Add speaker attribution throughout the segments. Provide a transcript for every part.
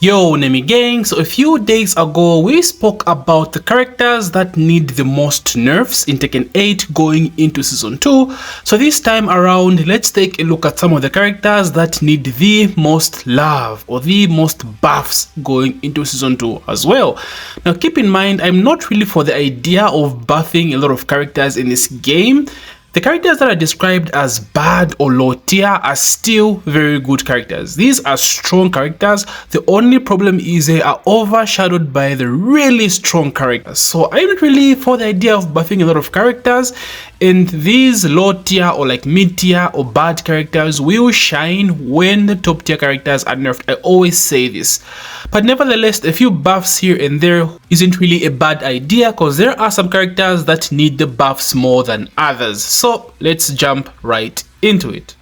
Speaker 1: Yo Nemi gang, so a few days ago we spoke about the characters that need the most nerfs in Tekken 8 going into season 2. So this time around let's take a look at some of the characters that need the most love or the most buffs going into season 2 as well. Now keep in mind, I'm not really for the idea of buffing a lot of characters in this game. The characters that are described as bad or low tier are still very good characters. These are strong characters. The only problem is they are overshadowed by the really strong characters. So I'm not really for the idea of buffing a lot of characters, and these low tier or like mid tier or bad characters will shine when the top tier characters are nerfed. I always say this. But nevertheless, a few buffs here and there isn't really a bad idea, because there are some characters that need the buffs more than others. So let's jump right into it.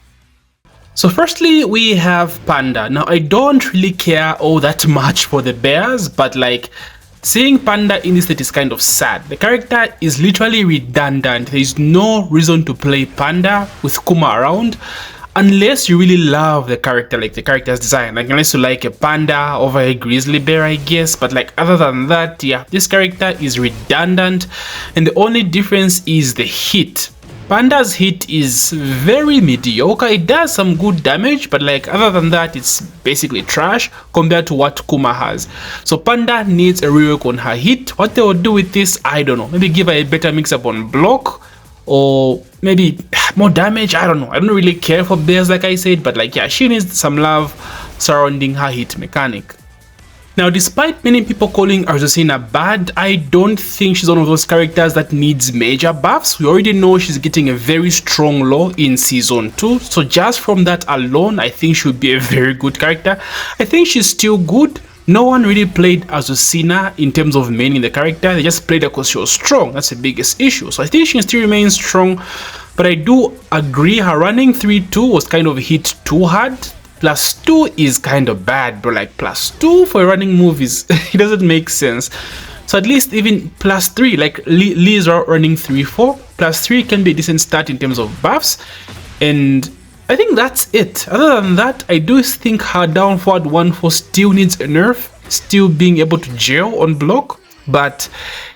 Speaker 1: So firstly, we have Panda. Now I don't really care all that much for the bears, but like seeing Panda in this state is kind of sad. The character is literally redundant. There is no reason to play Panda with Kuma around unless you really love the character, like the character's design, like unless you like a panda over a grizzly bear, I guess. But like other than that, yeah, this character is redundant, and the only difference is the hit. Panda's hit is very mediocre. It does some good damage, but like other than that, it's basically trash compared to what Kuma has. So Panda needs a rework on her hit. What they will do with this, I don't know. Maybe give her a better mix-up on block, or maybe more damage. I don't know. I don't really care for bears, like I said, but like, yeah, she needs some love surrounding her hit mechanic. Now, despite many people calling Azucena bad, I don't think she's one of those characters that needs major buffs. We already know she's getting a very strong low in season 2, so just from that alone, I think she would be a very good character. I think she's still good. No one really played Azucena in terms of maining the character. They just played her because she was strong. That's the biggest issue. So I think she still remains strong, but I do agree her running 3-2 was kind of hit too hard. +2 is kind of bad, bro. Like +2 for a running move is it doesn't make sense. So at least even +3, like Lee's running 3-4, +3 can be a decent start in terms of buffs, and I think that's it. Other than that, I do think her down forward 1-4 still needs a nerf, still being able to gel on block. But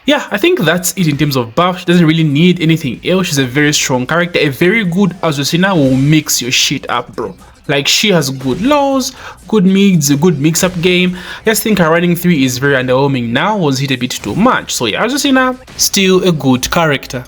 Speaker 1: yeah, I think that's it in terms of buff. She doesn't really need anything else. She's a very strong character. A very good Azucena will mix your shit up, bro. Like, she has good lows, good mids, a good mix-up game. I just think her running 3 is very underwhelming now, was hit a bit too much. So yeah, Azucena, still a good character.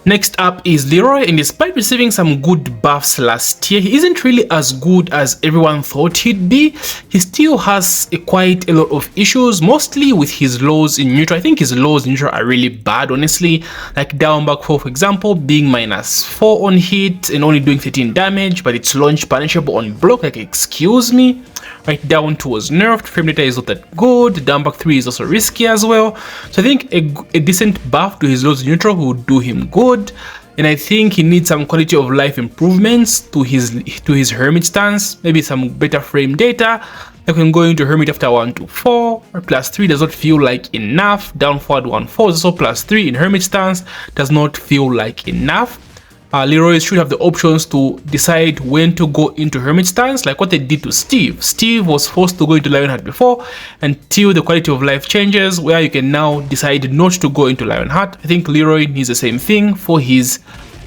Speaker 1: Next up is Leroy, and despite receiving some good buffs last year, he isn't really as good as everyone thought he'd be. He still has quite a lot of issues, mostly with his lows in neutral. I think his lows in neutral are really bad, honestly. Like down back 4, for example, being -4 on hit and only doing 13 damage, but it's launch punishable on block. Like, excuse me. Right, down 2 was nerfed, frame data is not that good, down back 3 is also risky as well. So I think a decent buff to his lows neutral would do him good, and I think he needs some quality of life improvements to his hermit stance, maybe some better frame data. Like when going to hermit after 1-4, or +3 does not feel like enough. Down forward 1-4 is also +3 in hermit stance, does not feel like enough. Leroy should have the options to decide when to go into hermit stance, like what they did to Steve. Steve was forced to go into Lionheart before, until the quality of life changes, where you can now decide not to go into Lionheart. I think Leroy needs the same thing for his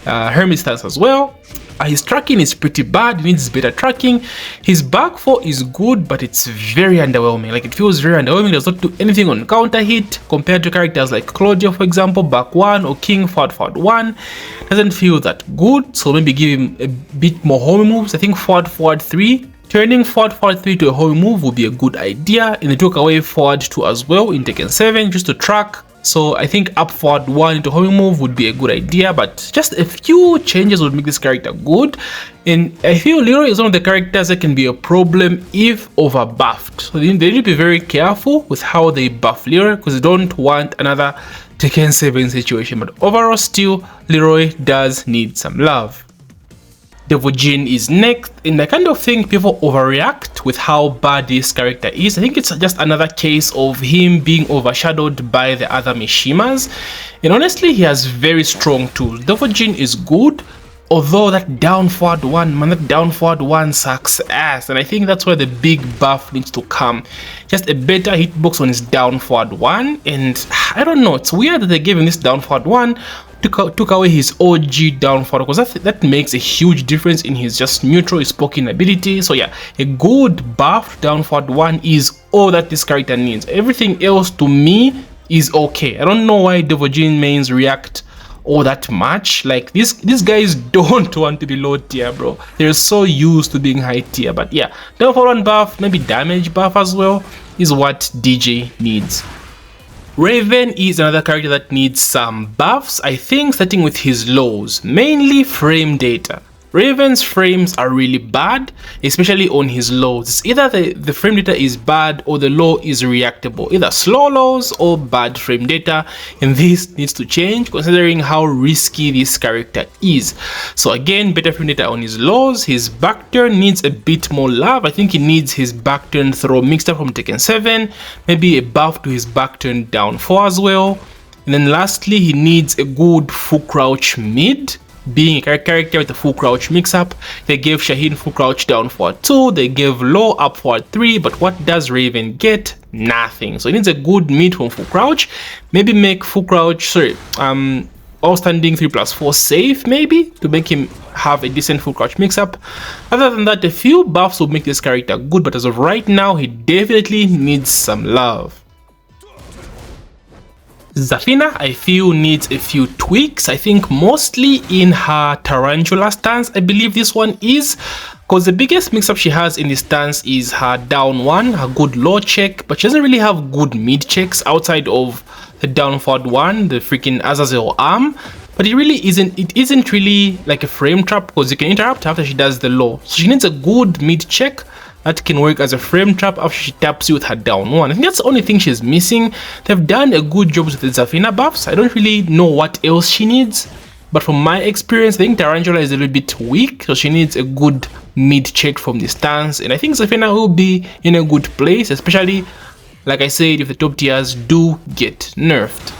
Speaker 1: hermit stance as well. His tracking is pretty bad, he needs better tracking. His back 4 is good, but it's very underwhelming. Like, it feels very underwhelming. It does not do anything on counter hit compared to characters like Claudia, for example, back 1, or King forward 1. Doesn't feel that good, so maybe give him a bit more homing moves. I think forward 3. Turning forward 3 to a homing move would be a good idea, and they took away forward 2 as well in Tekken 7 just to track. So I think up forward 1 into homing move would be a good idea, but just a few changes would make this character good. And I feel Leroy is one of the characters that can be a problem if over buffed. So they need to be very careful with how they buff Leroy, because they don't want another Tekken 7 situation. But overall, still, Leroy does need some love. Devil Jin is next, and I kind of think people overreact with how bad this character is. I think it's just another case of him being overshadowed by the other Mishimas, and honestly he has very strong tools. Devil Jin is good, Although that down forward one, man, that down forward one sucks ass, and I think that's where the big buff needs to come. Just a better hitbox on his down forward one, and I don't know, it's weird that they gave him this down forward one, took away his OG down forward, because that makes a huge difference in his just neutral, his poking ability. So yeah, a good buff down forward one is all that this character needs. Everything else to me is okay. I don't know why Devojin mains react all that much. Like these guys don't want to be low tier, bro. They're so used to being high tier. But yeah, down for one buff, maybe damage buff as well, is what DJ needs. Raven is another character that needs some buffs, I think, starting with his lows, mainly frame data. Raven's frames are really bad, especially on his lows. It's either the frame data is bad or the low is reactable, either slow lows or bad frame data, and this needs to change considering how risky this character is. So again, better frame data on his lows. His back turn needs a bit more love. I think he needs his back turn throw mixed up from Tekken 7, maybe a buff to his back turn down 4 as well. And then lastly, he needs a good full crouch mid. Being a character with a full crouch mix-up, they gave Shaheen full crouch down forward 2, they gave low up forward 3, but what does Raven get? Nothing. So he needs a good mid from full crouch, maybe make full crouch, all standing 3+4 safe, maybe, to make him have a decent full crouch mix-up. Other than that, a few buffs will make this character good, but as of right now, he definitely needs some love. Zafina, I feel, needs a few tweaks. I think mostly in her tarantula stance, I believe this one is, because the biggest mix-up she has in this stance is her down one, her good low check, but she doesn't really have good mid checks outside of the down forward one, the freaking Azazel arm. But it isn't really like a frame trap, because you can interrupt after she does the low. So she needs a good mid check that can work as a frame trap after she taps you with her down one. I think that's the only thing she's missing. They've done a good job with the Zafina buffs. I don't really know what else she needs, but from my experience, I think Tarantula is a little bit weak, so she needs a good mid check from the stance, and I think Zafina will be in a good place, especially, like I said, if the top tiers do get nerfed.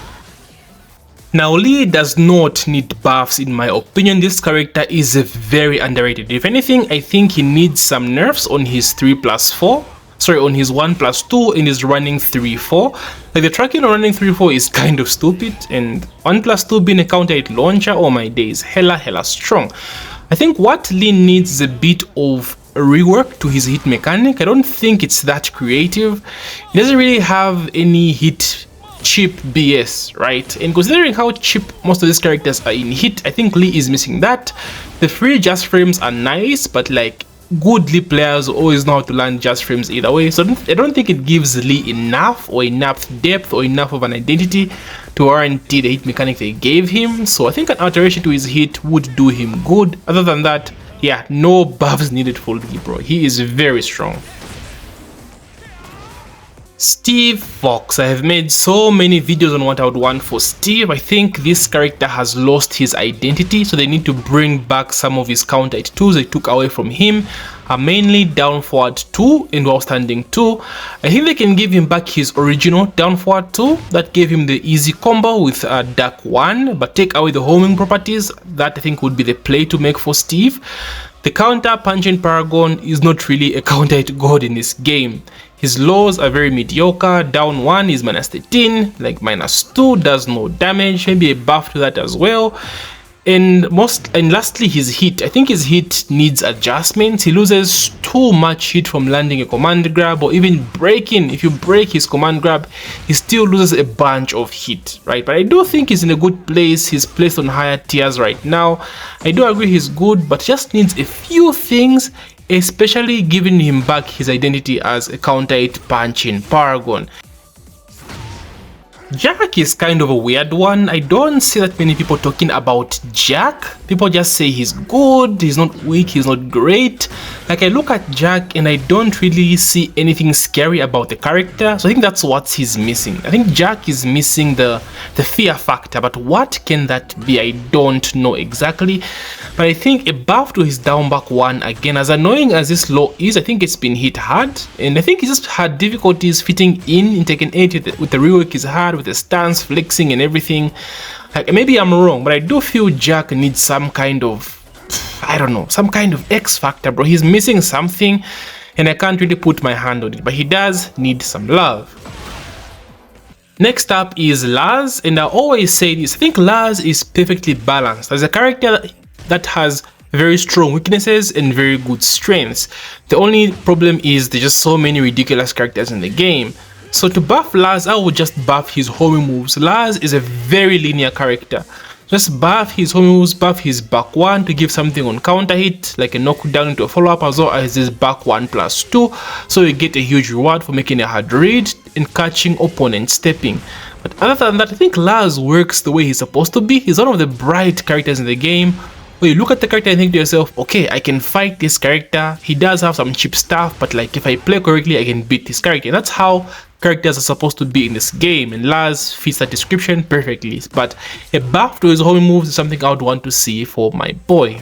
Speaker 1: Now, Lee does not need buffs in my opinion. This character is very underrated. If anything, I think he needs some nerfs on his 3+4. Sorry, on his 1+2 and his running 3-4. Like the tracking on running 3-4 is kind of stupid, and 1+2 being a counter hit launcher, oh my days, hella strong. I think what Lee needs is a bit of rework to his hit mechanic. I don't think it's that creative. He doesn't really have any hit cheap BS, right? And considering how cheap most of these characters are in hit, I think Lee is missing that. The free just frames are nice, but like good Lee players always know how to land just frames either way. So I don't think it gives Lee enough depth or enough of an identity to warranty the hit mechanic they gave him. So I think an alteration to his hit would do him good. Other than that, yeah, no buffs needed for Lee, bro. He is very strong. Steve Fox. I have made so many videos on what I would want for Steve. I think this character has lost his identity, so they need to bring back some of his counter hit tools they took away from him, mainly down forward 2 and while standing 2. I think they can give him back his original down forward 2 that gave him the easy combo with Dark 1, but take away the homing properties. That I think would be the play to make for Steve. The counter punching Paragon is not really a counter hit god in this game. His lows are very mediocre. Down 1 is -13, like -2 does no damage, maybe a buff to that as well. And lastly, his hit. I think his hit needs adjustments. He loses too much hit from landing a command grab or even breaking. If you break his command grab, he still loses a bunch of hit, right? But I do think he's in a good place. He's placed on higher tiers right now. I do agree he's good, but just needs a few things, especially giving him back his identity as a counter hit punching Paragon. Jack is kind of a weird one. I don't see that many people talking about Jack. People just say he's good, he's not weak, he's not great. Like, I look at Jack and I don't really see anything scary about the character, so I think that's what he's missing. I think Jack is missing the fear factor, but what can that be? I don't know exactly. But I think a buff to his down back 1, again, as annoying as this low is, I think it's been hit hard, and I think he just had difficulties fitting in Tekken 8 with the rework he's had, with the stance, flexing and everything. Like, maybe I'm wrong, but I do feel Jack needs some kind of I don't know, some kind of X factor, bro. He's missing something and I can't really put my hand on it, but he does need some love. Next up is Lars, and I always say this, I think Lars is perfectly balanced as a character that has very strong weaknesses and very good strengths. The only problem is there's just so many ridiculous characters in the game. So to buff Lars, I would just buff his homing moves. Lars is a very linear character. Just buff his homing moves, buff his back 1 to give something on counter hit, like a knockdown into a follow-up, as well as his back 1+2, so you get a huge reward for making a hard read and catching opponent stepping. But other than that, I think Lars works the way he's supposed to be. He's one of the bright characters in the game. When you look at the character and think to yourself, okay, I can fight this character. He does have some cheap stuff, but like if I play correctly, I can beat this character. And that's how characters are supposed to be in this game, and Lars fits that description perfectly. But a buff to his homing moves is something I would want to see for my boy.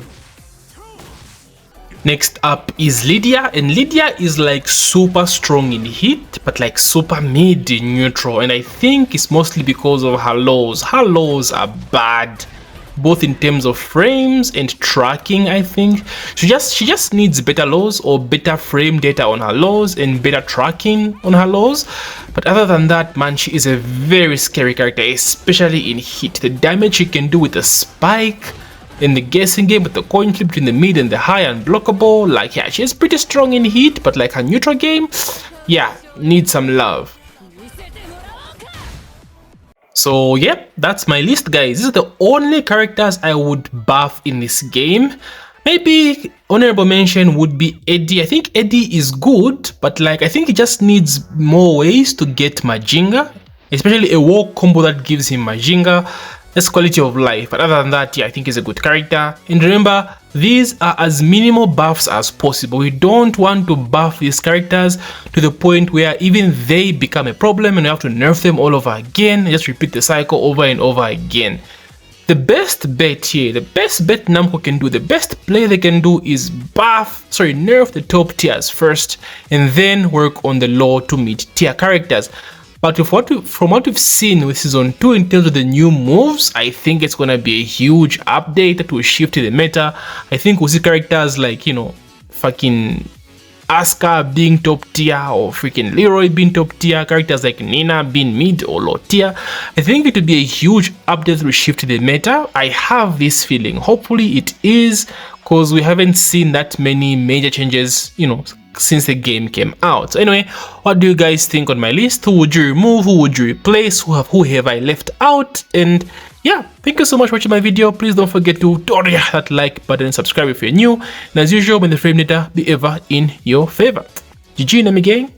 Speaker 1: Next up is Lidia, and Lidia is like super strong in hit, but like super mid in neutral, and I think it's mostly because of her lows. Her lows are bad, both in terms of frames and tracking. I think she just needs better lows or better frame data on her lows and better tracking on her lows. But other than that, man, she is a very scary character, especially in hit. The damage she can do with the spike in the guessing game, with the coin flip between the mid and the high unblockable, like, yeah, she's pretty strong in hit, but like her neutral game, yeah, needs some love. So yep, that's my list, guys. These are the only characters I would buff in this game. Maybe honorable mention would be Eddie. I think Eddie is good, but like I think he just needs more ways to get Majinga, especially a walk combo that gives him Majinga. That's quality of life. But other than that, yeah, I think he's a good character. And remember, these are as minimal buffs as possible. We don't want to buff these characters to the point where even they become a problem and we have to nerf them all over again and just repeat the cycle over and over again. The best bet here, the best bet Namco can do, the best play they can do is nerf the top tiers first and then work on the low to mid tier characters. But from what we've seen with Season 2 in terms of the new moves, I think it's gonna be a huge update that will shift the meta. I think we'll see characters like, you know, fucking Asuka being top tier, or freaking Leroy being top tier, characters like Nina being mid or low tier. I think it will be a huge update that will shift the meta. I have this feeling. Hopefully it is, because we haven't seen that many major changes, you know, since the game came out. So anyway, what do you guys think on my list? Who would you remove? Who would you replace? Who have I left out? And yeah, thank you so much for watching my video. Please don't forget to hit that like button and subscribe if you're new. And as usual, may the frame data be ever in your favor. GG, Nami gang.